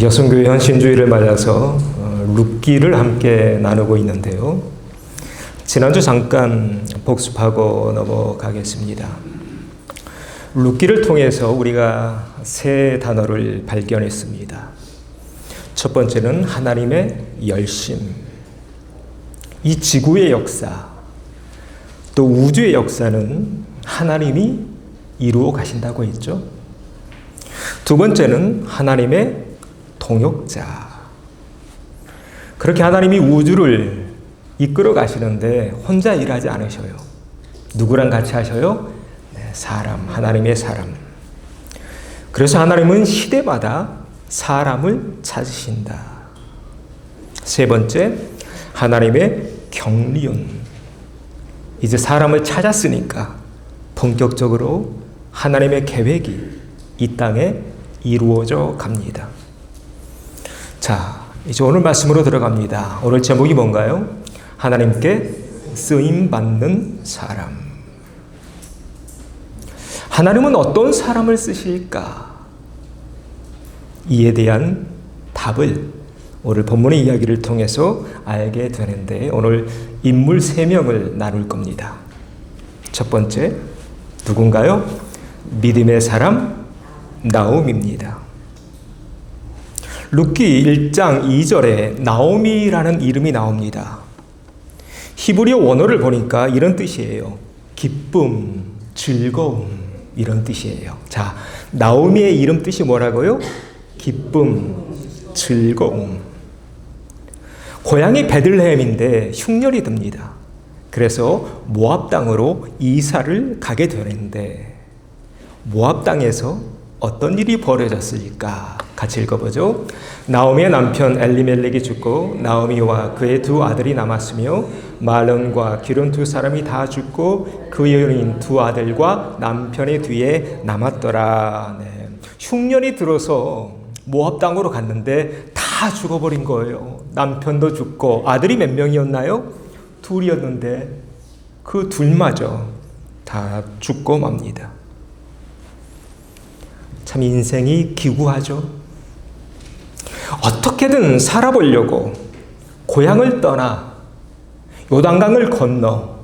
여성교회 헌신주의를 맞아서 룻기를 함께 나누고 있는데요. 지난주 잠깐 복습하고 넘어가겠습니다. 룻기를 통해서 우리가 세 단어를 발견했습니다. 첫 번째는 하나님의 열심, 이 지구의 역사, 또 우주의 역사는 하나님이 이루어 가신다고 했죠. 두 번째는 하나님의 동역자. 그렇게 하나님이 우주를 이끌어 가시는데 혼자 일하지 않으셔요. 누구랑 같이 하셔요? 사람, 하나님의 사람. 그래서 하나님은 시대마다 사람을 찾으신다. 세 번째, 하나님의 경륜. 이제 사람을 찾았으니까 본격적으로 하나님의 계획이 이 땅에 이루어져 갑니다. 자, 이제 오늘 말씀으로 들어갑니다. 오늘 제목이 뭔가요? 하나님께 쓰임받는 사람. 하나님은 어떤 사람을 쓰실까? 이에 대한 답을 오늘 본문의 이야기를 통해서 알게 되는데 오늘 인물 3명을 나눌 겁니다. 첫 번째, 누군가요? 믿음의 사람 나오미입니다. 룻기 1장 2절에 나오미라는 이름이 나옵니다. 히브리어 원어를 보니까 이런 뜻이에요. 기쁨, 즐거움 이런 뜻이에요. 자, 나오미의 이름 뜻이 뭐라고요? 기쁨, 즐거움. 고향이 베들레헴인데 흉년이 듭니다. 그래서 모압 땅으로 이사를 가게 되는데 모압 땅에서 어떤 일이 벌어졌을까? 같이 읽어보죠. 나오미의 남편 엘리멜렉이 죽고 나오미와 그의 2 아들이 남았으며 말론과 기론 2 사람이 다 죽고 그의 어린 2 아들과 남편의 뒤에 남았더라. 네. 흉년이 들어서 모압 땅으로 갔는데 다 죽어버린 거예요. 남편도 죽고 아들이 몇 명이었나요? 2이었는데 그 둘마저 다 죽고 맙니다. 참 인생이 기구하죠. 어떻게든 살아보려고 고향을 떠나 요단강을 건너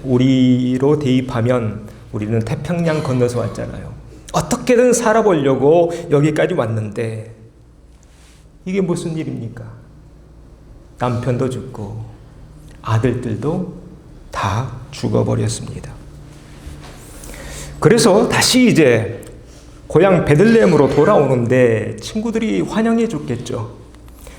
우리로 대입하면 우리는 태평양 건너서 왔잖아요. 어떻게든 살아보려고 여기까지 왔는데 이게 무슨 일입니까? 남편도 죽고 아들들도 다 죽어버렸습니다. 그래서 다시 이제 고향 베들레헴으로 돌아오는데 친구들이 환영해 줬겠죠.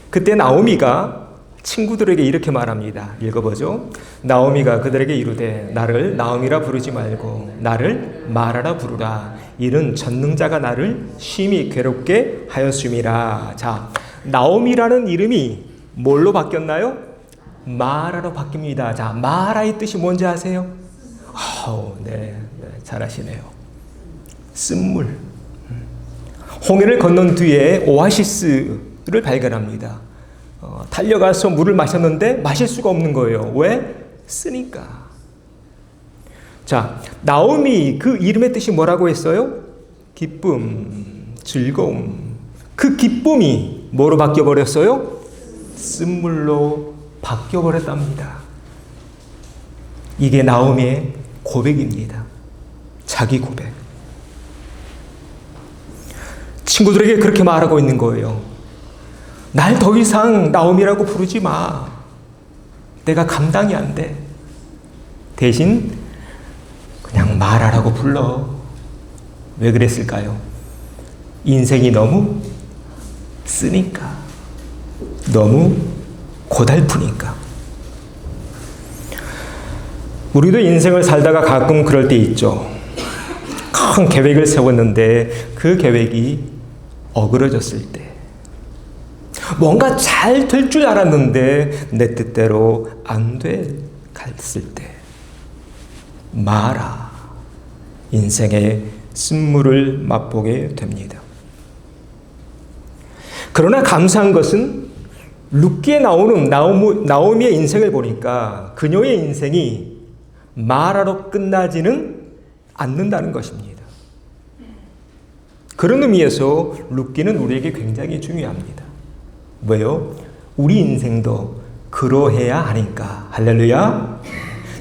그때 나오미가 친구들에게 이렇게 말합니다. 읽어보죠. 나오미가 그들에게 이르되 나를 나오미라 부르지 말고 나를 마라라 부르라. 이는 전능자가 나를 심히 괴롭게 하였음이라. 자, 나오미라는 이름이 뭘로 바뀌었나요? 마라로 바뀝니다. 자, 마라의 뜻이 뭔지 아세요? 네, 잘하시네요. 쓴물. 홍해를 건넌 뒤에 오아시스를 발견합니다. 달려가서 물을 마셨는데 마실 수가 없는 거예요. 왜? 쓰니까. 자, 나오미 그 이름의 뜻이 뭐라고 했어요? 기쁨, 즐거움. 그 기쁨이 뭐로 바뀌어버렸어요? 쓴물로 바뀌어버렸답니다. 이게 나오미의 고백입니다. 자기 고백. 친구들에게 그렇게 말하고 있는 거예요. 날 더 이상 나오미라고 부르지 마. 내가 감당이 안 돼. 대신 그냥 마라라고 불러. 왜 그랬을까요? 인생이 너무 쓰니까. 너무 고달프니까. 우리도 인생을 살다가 가끔 그럴 때 있죠. 큰 계획을 세웠는데 그 계획이 어그러졌을 때, 뭔가 잘 될 줄 알았는데 내 뜻대로 안 됐을 때, 마라, 인생의 쓴물을 맛보게 됩니다. 그러나 감사한 것은 룻기에 나오는 나오미의 인생을 보니까 그녀의 인생이 마라로 끝나지는 않는다는 것입니다. 그런 의미에서 룻기는 우리에게 굉장히 중요합니다. 왜요? 우리 인생도 그러해야 하니까. 할렐루야.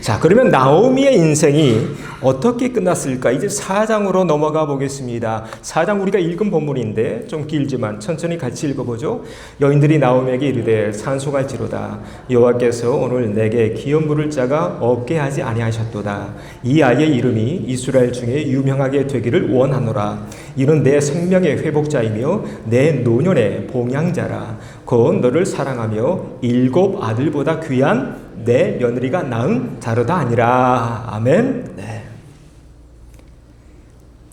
자, 그러면 나오미의 인생이 어떻게 끝났을까? 이제 4장으로 넘어가 보겠습니다. 4장 우리가 읽은 본문인데 좀 길지만 천천히 같이 읽어보죠. 여인들이 나오미에게 이르되 산소갈지로다. 여호와께서 오늘 내게 기업 물을 자가 없게 하지 아니하셨도다. 이 아이의 이름이 이스라엘 중에 유명하게 되기를 원하노라. 이는 내 생명의 회복자이며 내 노년의 봉양자라. 곧 너를 사랑하며 7 아들보다 귀한 내 며느리가 낳은 자로다 아니라. 아멘. 네.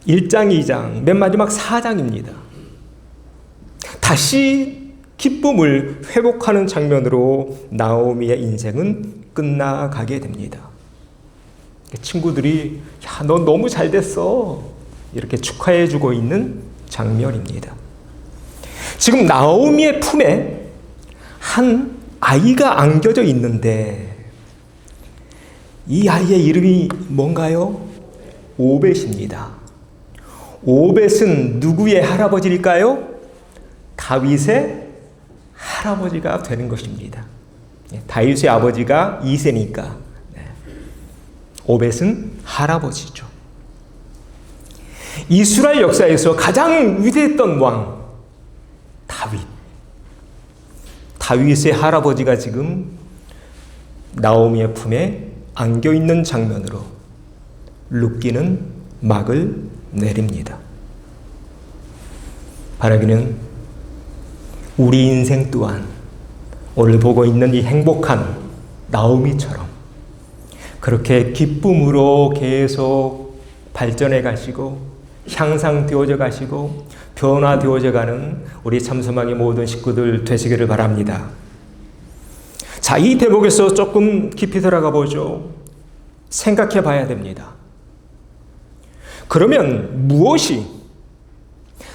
1장, 2장, 맨 마지막 4장입니다. 다시 기쁨을 회복하는 장면으로 나오미의 인생은 끝나가게 됩니다. 친구들이 야, 너 너무 잘 됐어. 이렇게 축하해주고 있는 장면입니다. 지금 나오미의 품에 한 아이가 안겨져 있는데 이 아이의 이름이 뭔가요? 오벳입니다. 오벳은 누구의 할아버지일까요? 다윗의 할아버지가 되는 것입니다. 다윗의 아버지가 이새니까 오벳은 할아버지죠. 이스라엘 역사에서 가장 위대했던 왕 다윗. 다윗의 할아버지가 지금 나오미의 품에 안겨있는 장면으로 룻기는 막을 내립니다. 바라기는 우리 인생 또한 오늘 보고 있는 이 행복한 나오미처럼 그렇게 기쁨으로 계속 발전해 가시고 향상되어져 가시고 변화되어져 가는 우리 참소망의 모든 식구들 되시기를 바랍니다. 자, 이 대목에서 조금 깊이 들어가 보죠. 생각해 봐야 됩니다. 그러면 무엇이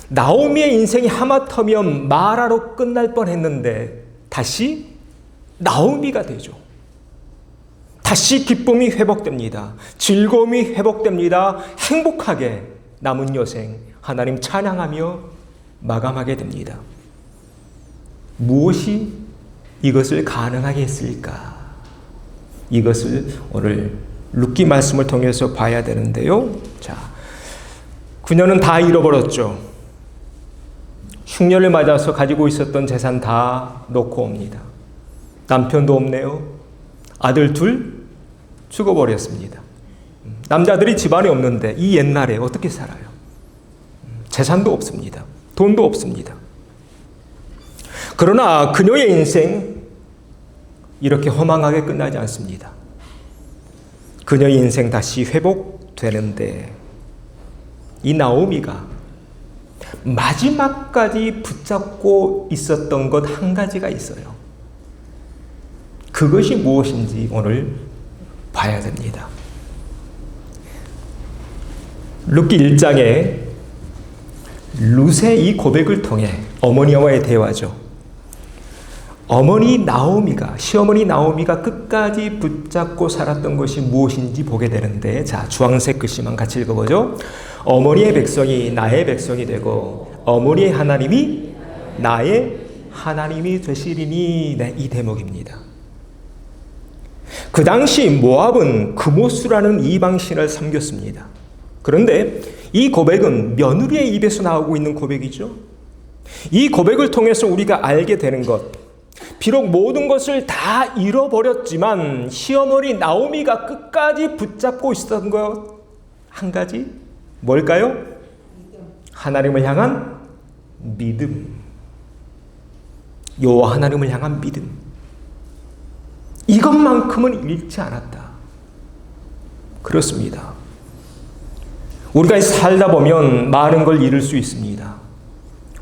나오미의 인생이 하마터면 마라로 끝날 뻔했는데 다시 나오미가 되죠. 다시 기쁨이 회복됩니다. 즐거움이 회복됩니다. 행복하게 남은 여생 하나님 찬양하며 마감하게 됩니다. 무엇이 이것을 가능하게 했을까? 이것을 오늘 룻기 말씀을 통해서 봐야 되는데요. 자, 그녀는 다 잃어버렸죠. 흉년을 맞아서 가지고 있었던 재산 다 놓고 옵니다. 남편도 없네요. 아들 2 죽어버렸습니다. 남자들이 집안에 없는데 이 옛날에 어떻게 살아요? 재산도 없습니다. 돈도 없습니다. 그러나 그녀의 인생 이렇게 허망하게 끝나지 않습니다. 그녀의 인생 다시 회복되는데 이 나오미가 마지막까지 붙잡고 있었던 것 한 가지가 있어요. 그것이 무엇인지 오늘 봐야 됩니다. 룻기 1장에 룻의 이 고백을 통해 어머니와의 대화죠. 어머니 나오미가, 시어머니 나오미가 끝까지 붙잡고 살았던 것이 무엇인지 보게 되는데, 자, 주황색 글씨만 같이 읽어보죠. 어머니의 백성이 나의 백성이 되고 어머니의 하나님이 나의 하나님이 되시리니. 네, 이 대목입니다. 그 당시 모압은 그모스라는 이방신을 섬겼습니다. 그런데 이 고백은 며느리의 입에서 나오고 있는 고백이죠. 이 고백을 통해서 우리가 알게 되는 것, 비록 모든 것을 다 잃어버렸지만 시어머니 나오미가 끝까지 붙잡고 있었던 것 한 가지, 뭘까요? 하나님을 향한 믿음. 여호와 하나님을 향한 믿음. 이것만큼은 잃지 않았다. 그렇습니다. 우리가 살다 보면 많은 걸 잃을 수 있습니다.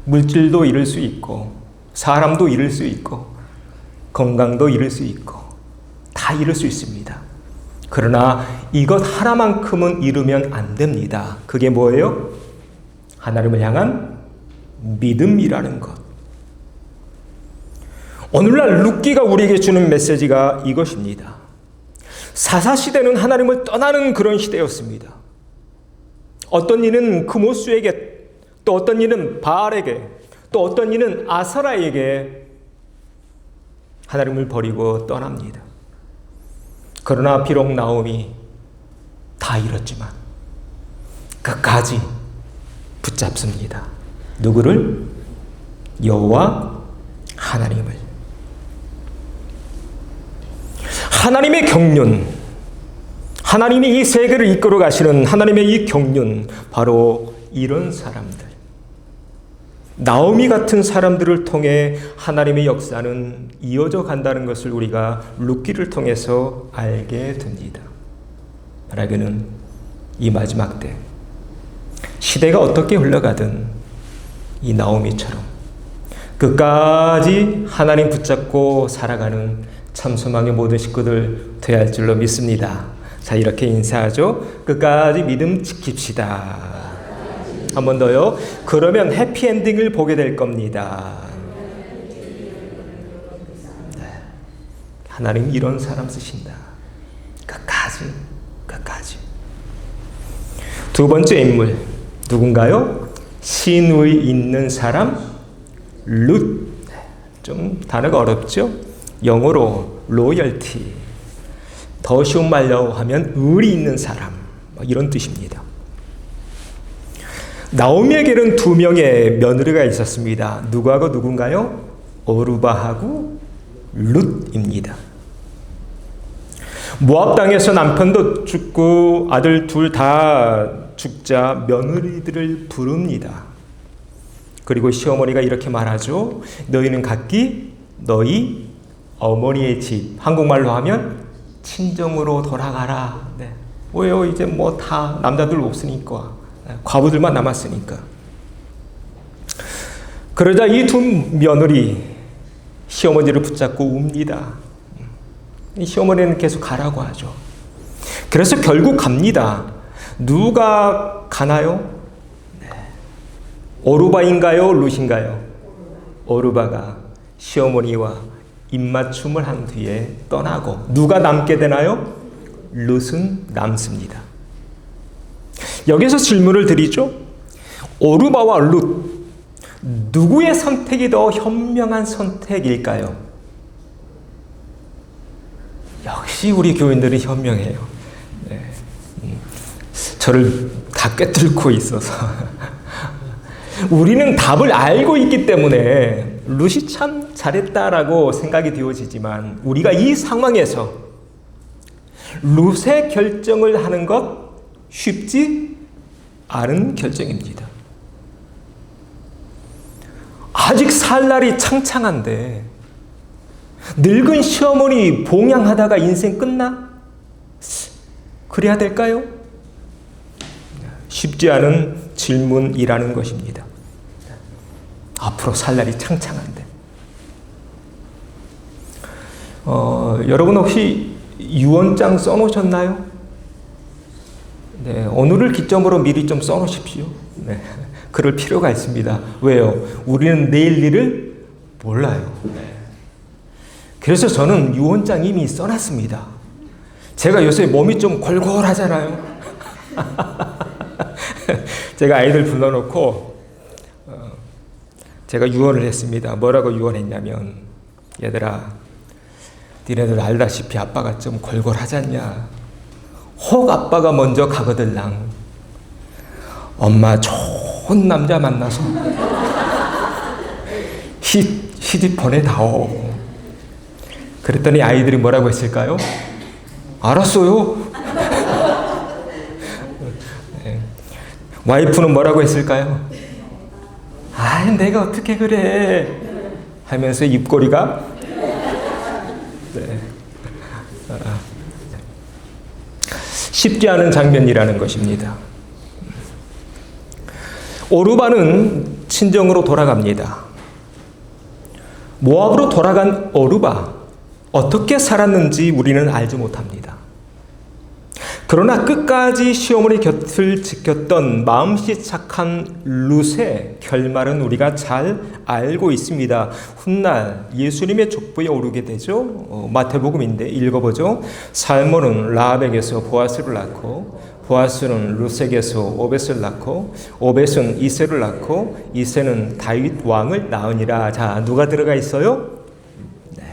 물질도 잃을 수 있고, 사람도 잃을 수 있고, 건강도 잃을 수 있고, 다 잃을 수 있습니다. 그러나 이것 하나만큼은 잃으면 안 됩니다. 그게 뭐예요? 하나님을 향한 믿음이라는 것. 오늘날 룻기가 우리에게 주는 메시지가 이것입니다. 사사시대는 하나님을 떠나는 그런 시대였습니다. 어떤 이는 그모스에게, 또 또 어떤 이는 바알에게, 또 어떤 이는 아사라에게 하나님을 버리고 떠납니다. 그러나 비록 나오미 다 잃었지만 끝까지 붙잡습니다. 누구를? 여호와 하나님을. 하나님의 경륜, 하나님이 이 세계를 이끌어 가시는 하나님의 이 경륜, 바로 이런 사람들, 나오미 같은 사람들을 통해 하나님의 역사는 이어져 간다는 것을 우리가 룻기를 통해서 알게 됩니다. 말하기는 이 마지막 때 시대가 어떻게 흘러가든 이 나오미처럼 끝까지 하나님 붙잡고 살아가는 참소망의 모든 식구들 되어야 할 줄로 믿습니다. 자, 이렇게 인사하죠. 끝까지 믿음 지킵시다. 한 번 더요. 그러면 해피엔딩을 보게 될 겁니다. 네. 하나님 이런 사람 쓰신다. 끝까지. 두 번째 인물 누군가요? 신의 있는 사람 룻. 좀 단어가 어렵죠? 영어로 로열티. 더 쉬운 말로 하면 의리 있는 사람, 이런 뜻입니다. 나오미에게는 두 명의 며느리가 있었습니다. 누구하고 누군가요? 오르바하고 룻입니다. 모압 땅에서 남편도 죽고 아들 둘 다 죽자 며느리들을 부릅니다. 그리고 시어머니가 이렇게 말하죠. 너희는 각기 너희 어머니의 집, 한국말로 하면 친정으로 돌아가라. 네. 왜요? 이제 뭐 다 남자들 없으니까, 과부들만 남았으니까. 그러자 이 두 며느리 시어머니를 붙잡고 웁니다. 시어머니는 계속 가라고 하죠. 그래서 결국 갑니다. 누가 가나요? 네. 오르바인가요? 룻인가요? 오르바가 시어머니와 입맞춤을 한 뒤에 떠나고 누가 남게 되나요? 룻은 남습니다. 여기서 질문을 드리죠. 오르바와 룻, 누구의 선택이 더 현명한 선택일까요? 역시 우리 교인들은 현명해요. 네. 저를 다 꿰뚫고 있어서 우리는 답을 알고 있기 때문에 룻이 참 잘했다라고 생각이 되어지지만, 우리가 이 상황에서 룻의 결정을 하는 것 쉽지 않은 결정입니다. 아직 살 날이 창창한데 늙은 시어머니 봉양하다가 인생 끝나? 그래야 될까요? 쉽지 않은 질문이라는 것입니다. 앞으로 살 날이 창창한데. 여러분 혹시 유언장 써놓으셨나요? 네, 오늘을 기점으로 미리 좀 써놓으십시오. 네, 그럴 필요가 있습니다. 왜요? 우리는 내일 일을 몰라요. 네. 그래서 저는 유언장 이미 써놨습니다. 제가 요새 몸이 좀 골골하잖아요. 제가 아이들 불러놓고 제가 유언을 했습니다. 뭐라고 유언했냐면, 얘들아, 니네들 알다시피 아빠가 좀 골골하지 않냐? 혹 아빠가 먼저 가거들랑 엄마 좋은 남자 만나서 시집 보내다오. 그랬더니 아이들이 뭐라고 했을까요? 알았어요. 네. 와이프는 뭐라고 했을까요? 아, 내가 어떻게 그래 하면서 입꼬리가 네. 쉽지 않은 장면이라는 것입니다. 오르바는 친정으로 돌아갑니다. 모압으로 돌아간 오르바, 어떻게 살았는지 우리는 알지 못합니다. 그러나 끝까지 시어머니 곁을 지켰던 마음씨 착한 룻의 결말은 우리가 잘 알고 있습니다. 훗날 예수님의 족보에 오르게 되죠. 마태복음인데 읽어보죠. 살몬은 라합에게서 보아스를 낳고 보아스는 룻에게서 오벳을 낳고 오벳은 이새를 낳고 이새는 다윗 왕을 낳으니라. 자, 누가 들어가 있어요? 네,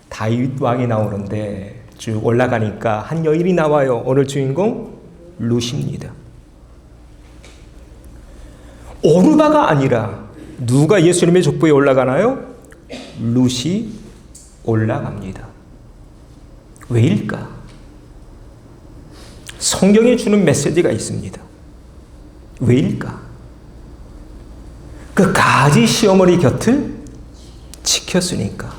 다윗 왕이 나오는데 쭉 올라가니까 한 여인이 나와요. 오늘 주인공 룻입니다. 오르바가 아니라 누가 예수님의 족보에 올라가나요? 룻이 올라갑니다. 왜일까? 성경이 주는 메시지가 있습니다. 왜일까? 그 가지 시어머니 곁을 지켰으니까.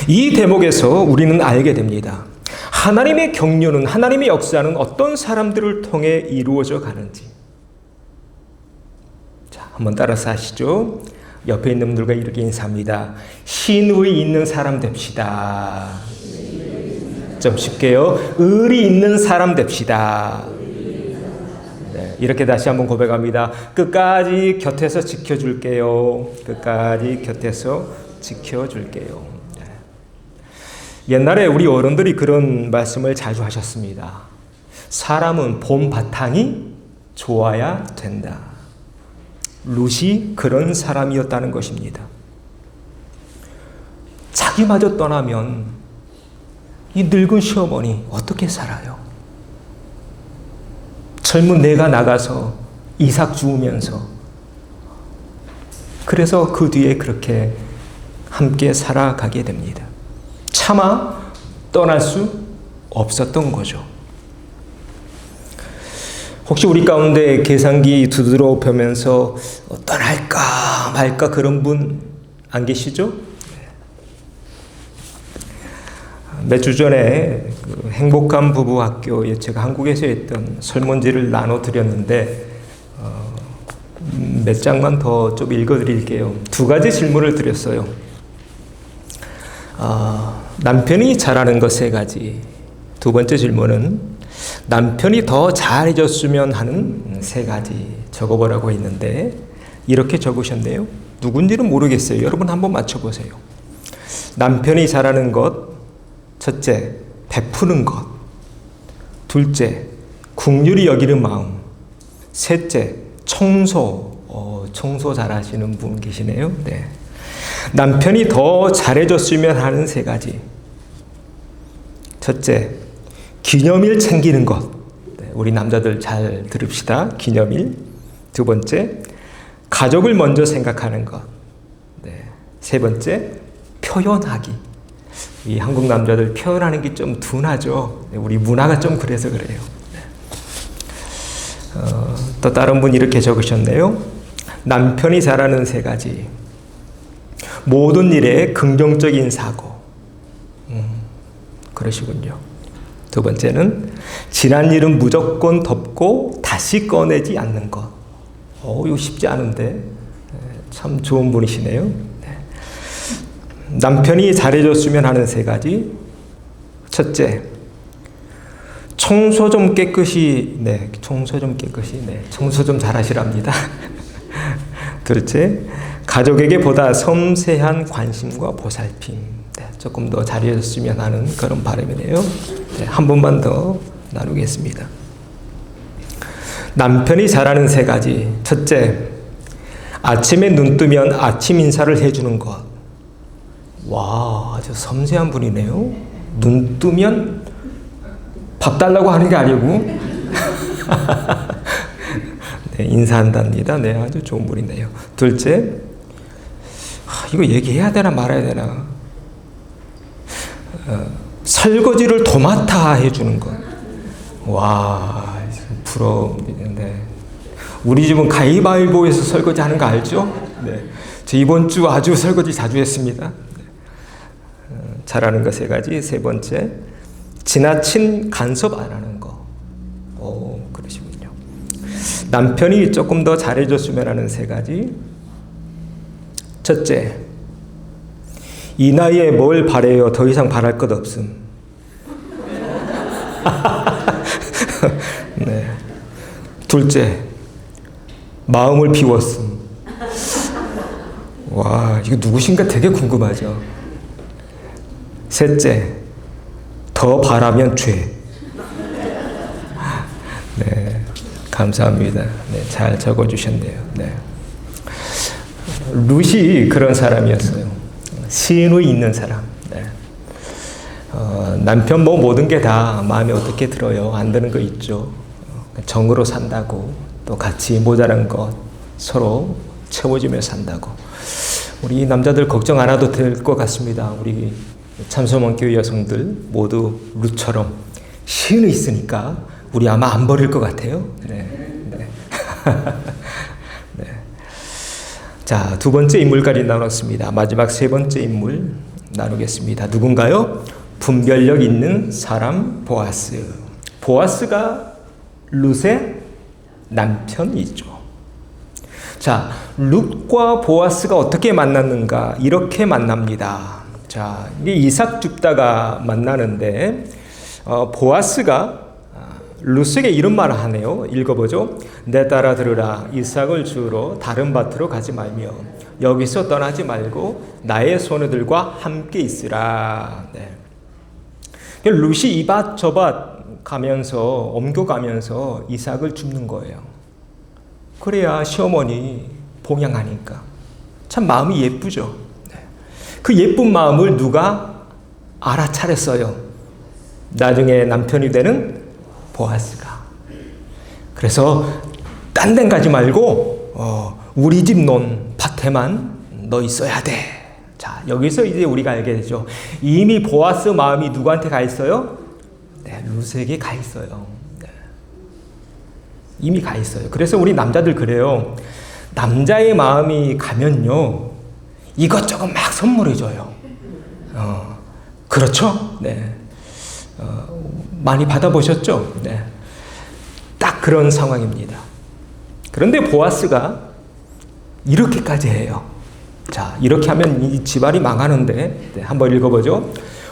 이 대목에서 우리는 알게 됩니다. 하나님의 경륜은, 하나님의 역사는 어떤 사람들을 통해 이루어져 가는지. 자, 한번 따라서 하시죠. 옆에 있는 분들과 이렇게 인사합니다. 신의 있는 사람 됩시다. 좀 쉽게요. 의리 있는 사람 됩시다. 네, 이렇게 다시 한번 고백합니다. 끝까지 곁에서 지켜줄게요. 끝까지 곁에서 지켜줄게요. 네. 옛날에 우리 어른들이 그런 말씀을 자주 하셨습니다. 사람은 봄 바탕이 좋아야 된다. 룻이 그런 사람이었다는 것입니다. 자기마저 떠나면 이 늙은 시어머니 어떻게 살아요? 젊은 내가 나가서 이삭 주우면서, 그래서 그 뒤에 그렇게 함께 살아가게 됩니다. 차마 떠날 수 없었던 거죠. 혹시 우리 가운데 계산기 두드러 펴면서 떠날까 말까 그런 분 안 계시죠? 몇 주 전에 그 행복한 부부 학교에 제가 한국에서 했던 설문지를 나눠드렸는데 몇 장만 더 좀 읽어드릴게요. 두 가지 질문을 드렸어요. 남편이 잘하는 것 세 가지. 두 번째 질문은 남편이 더 잘해줬으면 하는 세 가지 적어보라고 했는데 이렇게 적으셨네요. 누군지는 모르겠어요. 여러분 한번 맞춰보세요. 남편이 잘하는 것, 첫째, 베푸는 것. 둘째, 긍휼히 여기는 마음. 셋째, 청소. 청소 잘하시는 분 계시네요. 네. 남편이 더 잘해줬으면 하는 세 가지. 첫째, 기념일 챙기는 것. 네, 우리 남자들 잘 들읍시다. 기념일. 두 번째, 가족을 먼저 생각하는 것. 네. 세 번째, 표현하기. 이 한국 남자들 표현하는 게 좀 둔하죠. 우리 문화가 좀 그래서 그래요. 또 다른 분 이렇게 적으셨네요. 남편이 잘하는 세 가지. 모든 일에 긍정적인 사고. 그러시군요. 두 번째는 지난 일은 무조건 덮고 다시 꺼내지 않는 것. 이거 쉽지 않은데 참 좋은 분이시네요. 남편이 잘해줬으면 하는 세 가지. 첫째, 청소 좀 깨끗이, 청소 좀 잘하시랍니다. 둘째, 가족에게 보다 섬세한 관심과 보살핌. 조금 더 잘해줬으면 하는 그런 바람이네요. 한 번만 더 나누겠습니다. 남편이 잘하는 세 가지. 첫째, 아침에 눈 뜨면 아침 인사를 해주는 것. 와, 아주 섬세한 분이네요. 눈 뜨면 밥 달라고 하는 게 아니고 네, 인사한답니다. 네, 아주 좋은 분이네요. 둘째, 이거 얘기해야 되나 말아야 되나? 설거지를 도맡아 해주는 것. 와, 부러운데. 우리 집은 가위바위보에서 설거지 하는 거 알죠? 네. 저 이번 주 아주 설거지 자주 했습니다. 잘하는 거 세 가지. 세 번째, 지나친 간섭 안 하는 거. 그러시군요. 남편이 조금 더 잘해줬으면 하는 세 가지. 첫째, 이 나이에 뭘 바래요? 더 이상 바랄 것 없음. 네. 둘째, 마음을 비웠음. 와, 이거 누구신가 되게 궁금하죠. 셋째, 더 바라면 죄. 감사합니다. 네, 잘 적어주셨네요. 네. 룻이 그런 사람이었어요. 신의 있는 사람. 네. 남편 뭐 모든 게 다 마음에 어떻게 들어요? 안 드는 거 있죠. 정으로 산다고, 또 같이 모자란 것 서로 채워주며 산다고. 우리 남자들 걱정 안 해도 될 것 같습니다. 우리 참소문교회 여성들 모두 룻처럼 신이 있으니까 우리 아마 안 버릴 것 같아요. 네. 네. 네. 자, 두 번째 인물까지 나눴습니다. 마지막 세 번째 인물 나누겠습니다. 누군가요? 분별력 있는 사람 보아스. 보아스가 룻의 남편이죠. 자, 룻과 보아스가 어떻게 만났는가? 이렇게 만납니다. 자, 이게 이삭 줍다가 만나는데 보아스가 룻에게 이런 말을 하네요. 읽어보죠. 내 딸아 들으라. 이삭을 주우러 다른 밭으로 가지 말며 여기서 떠나지 말고 나의 소녀들과 함께 있으라. 네. 룻이 이 밭 저 밭 가면서 옮겨가면서 이삭을 줍는 거예요. 그래야 시어머니 봉양하니까 참 마음이 예쁘죠. 네. 그 예쁜 마음을 누가 알아차렸어요. 나중에 남편이 되는 보아스가. 그래서 딴 데 가지 말고 우리 집 논 밭에만 너 있어야 돼. 자, 여기서 이제 우리가 알게 되죠. 이미 보아스 마음이 누구한테 가 있어요? 네, 룻에게 가 있어요. 네. 이미 가 있어요. 그래서 우리 남자들 그래요. 남자의 마음이 가면요, 이것저것 막 선물해줘요. 그렇죠? 네. 많이 받아보셨죠? 네. 딱 그런 상황입니다. 그런데 보아스가 이렇게까지 해요. 자, 이렇게 하면 이 집안이 망하는데, 네, 한번 읽어보죠.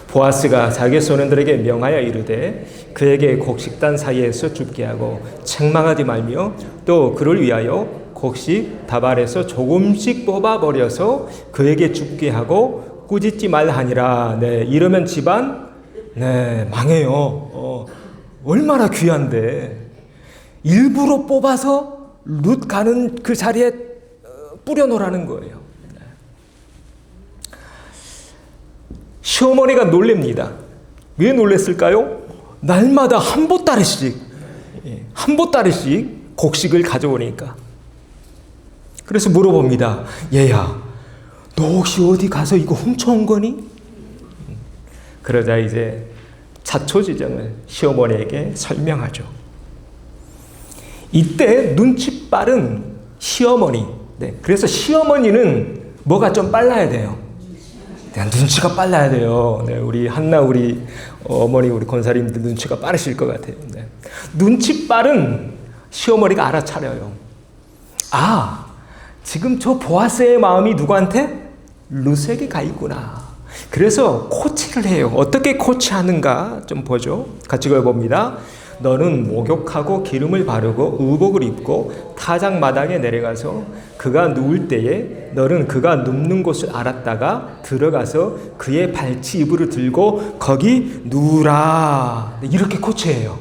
보아스가 자기 소년들에게 명하여 이르되 그에게 곡식단 사이에서 줍게 하고 책망하지 말며 또 그를 위하여 곡식 다발에서 조금씩 뽑아버려서 그에게 줍게 하고 꾸짖지 말라 하니라. 네, 이러면 집안 네, 망해요. 얼마나 귀한데 일부러 뽑아서 룻 가는 그 자리에 뿌려놓으라는 거예요. 네. 시어머니가 놀랍니다. 왜 놀랬을까요? 날마다 한 보따리씩 곡식을 가져오니까. 그래서 물어봅니다. 얘야, 너 혹시 어디 가서 이거 훔쳐온 거니? 그러자 이제 자초지정을 시어머니에게 설명하죠. 이때 눈치 빠른 시어머니. 네, 그래서 시어머니는 뭐가 좀 빨라야 돼요. 네, 눈치가 빨라야 돼요. 네, 우리 한나 우리 어머니 우리 권사님들 눈치가 빠르실 것 같아요. 네. 눈치 빠른 시어머니가 알아차려요. 아, 지금 저 보아스의 마음이 누구한테? 룻에게 가 있구나. 그래서 코치를 해요. 어떻게 코치하는가 좀 보죠. 같이 읽어봅니다. 너는 목욕하고 기름을 바르고 의복을 입고 타작 마당에 내려가서 그가 누울 때에 너는 그가 눕는 곳을 알았다가 들어가서 그의 발치 이불을 들고 거기 누우라. 이렇게 코치해요.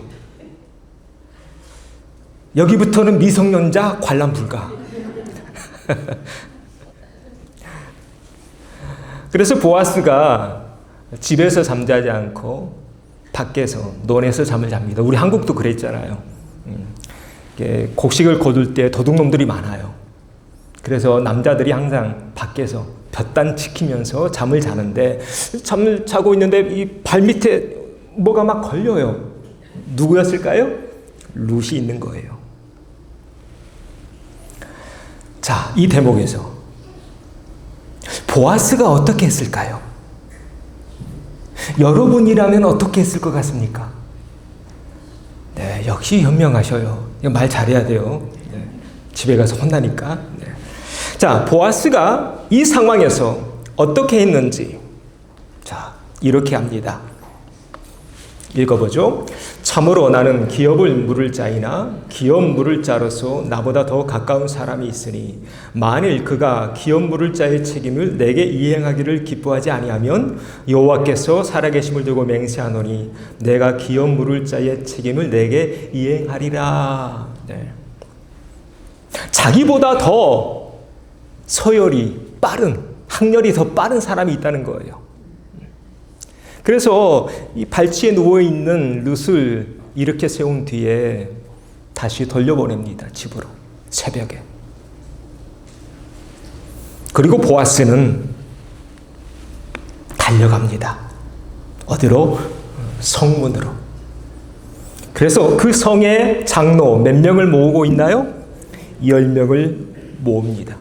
여기부터는 미성년자 관람 불가. 그래서 보아스가 집에서 잠자지 않고 밖에서 논에서 잠을 잡니다. 우리 한국도 그랬잖아요. 곡식을 거둘 때 도둑놈들이 많아요. 그래서 남자들이 항상 밖에서 볕단 지키면서 잠을 자는데 잠을 자고 있는데 이 발밑에 뭐가 막 걸려요. 누구였을까요? 룻이 있는 거예요. 자, 이 대목에서 보아스가 어떻게 했을까요? 여러분이라면 어떻게 했을 것 같습니까? 네, 역시 현명하셔요. 말 잘해야 돼요. 네, 집에 가서 혼나니까. 네. 자, 보아스가 이 상황에서 어떻게 했는지, 자, 이렇게 합니다. 읽어보죠. 참으로 나는 기업을 물을 자이나 기업 물을 자로서 나보다 더 가까운 사람이 있으니 만일 그가 기업 물을 자의 책임을 내게 이행하기를 기뻐하지 아니하면 여호와께서 살아계심을 두고 맹세하노니 내가 기업 물을 자의 책임을 내게 이행하리라. 네. 자기보다 더 서열이 빠른, 학렬이 더 빠른 사람이 있다는 거예요. 그래서 이 발치에 누워있는 룻을 이렇게 세운 뒤에 다시 돌려보냅니다. 집으로. 새벽에. 그리고 보아스는 달려갑니다. 어디로? 성문으로. 그래서 그 성의 장로 몇 명을 모으고 있나요? 10명을 모읍니다.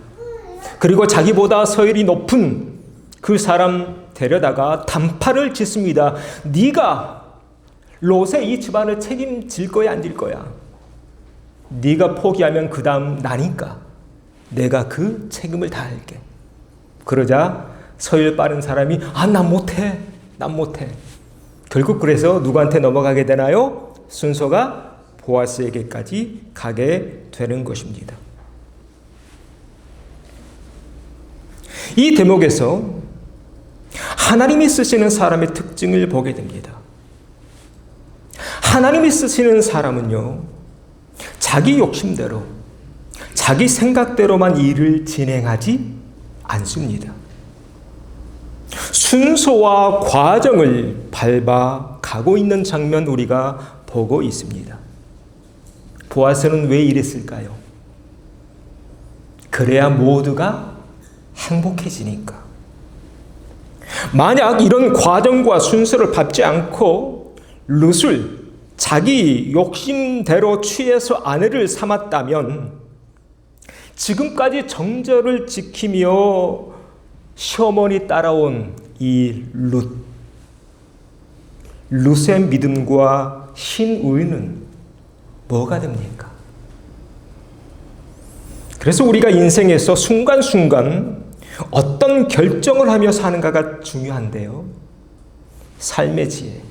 그리고 자기보다 서열이 높은 그 사람 데려다가 단판을 짓습니다. 네가 롯의 이 집안을 책임질 거야, 안 질 거야? 네가 포기하면 그 다음 나니까 내가 그 책임을 다할게. 그러자 서열 빠른 사람이 난 못해. 난 못해. 결국 그래서 누구한테 넘어가게 되나요? 순서가 보아스에게까지 가게 되는 것입니다. 이 대목에서 하나님이 쓰시는 사람의 특징을 보게 됩니다. 하나님이 쓰시는 사람은요, 자기 욕심대로, 자기 생각대로만 일을 진행하지 않습니다. 순서와 과정을 밟아 가고 있는 장면 우리가 보고 있습니다. 보아스는 왜 이랬을까요? 그래야 모두가 행복해지니까. 만약 이런 과정과 순서를 밟지 않고 룻을 자기 욕심대로 취해서 아내를 삼았다면 지금까지 정절을 지키며 시어머니 따라온 이 룻의 믿음과 신의는 뭐가 됩니까? 그래서 우리가 인생에서 순간순간 어떤 결정을 하며 사는가가 중요한데요. 삶의 지혜,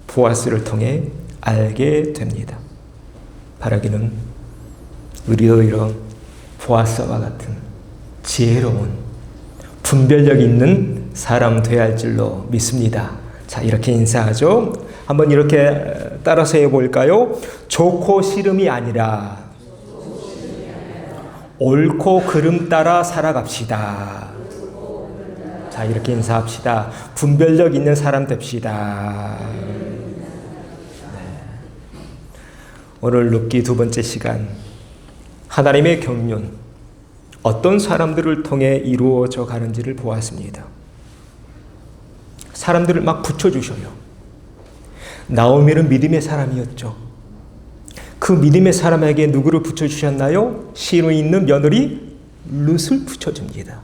보아스를 통해 알게 됩니다. 바라기는 우리도 이런 보아스와 같은 지혜로운 분별력 있는 사람 되어야 할 줄로 믿습니다. 자, 이렇게 인사하죠. 한번 이렇게 따라서 해볼까요? 좋고 싫음이 아니라 옳고 그름 따라 살아갑시다. 자, 이렇게 인사합시다. 분별력 있는 사람 됩시다. 네. 오늘 룻기 두 번째 시간, 하나님의 경륜, 어떤 사람들을 통해 이루어져 가는지를 보았습니다. 사람들을 막 붙여주셔요. 나오미는 믿음의 사람이었죠. 그 믿음의 사람에게 누구를 붙여주셨나요? 신의 있는 며느리 룻을 붙여줍니다.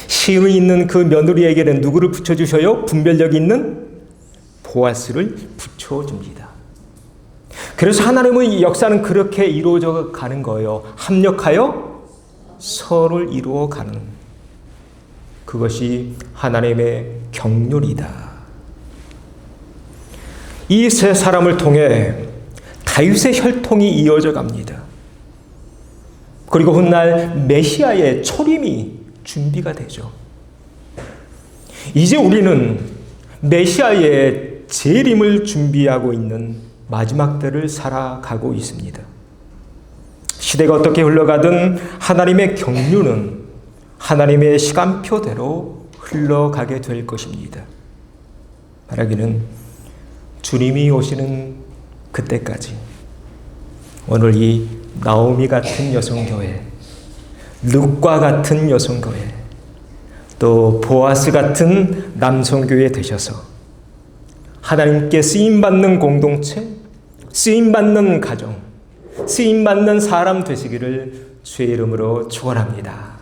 신의 있는 그 며느리에게는 누구를 붙여주셔요? 분별력 있는 보아스를 붙여줍니다. 그래서 하나님의 역사는 그렇게 이루어져 가는 거예요. 합력하여 서로를 이루어가는, 그것이 하나님의 경륜이다. 이 세 사람을 통해 다윗의 혈통이 이어져 갑니다. 그리고 훗날 메시아의 초림이 준비가 되죠. 이제 우리는 메시아의 재림을 준비하고 있는 마지막 때를 살아가고 있습니다. 시대가 어떻게 흘러가든 하나님의 경륜은 하나님의 시간표대로 흘러가게 될 것입니다. 바라기는 주님이 오시는 그때까지 오늘 이 나오미 같은 여성교회, 룻과 같은 여성교회, 또 보아스 같은 남성교회 되셔서 하나님께 쓰임받는 공동체, 쓰임받는 가정, 쓰임받는 사람 되시기를 주의 이름으로 축원합니다.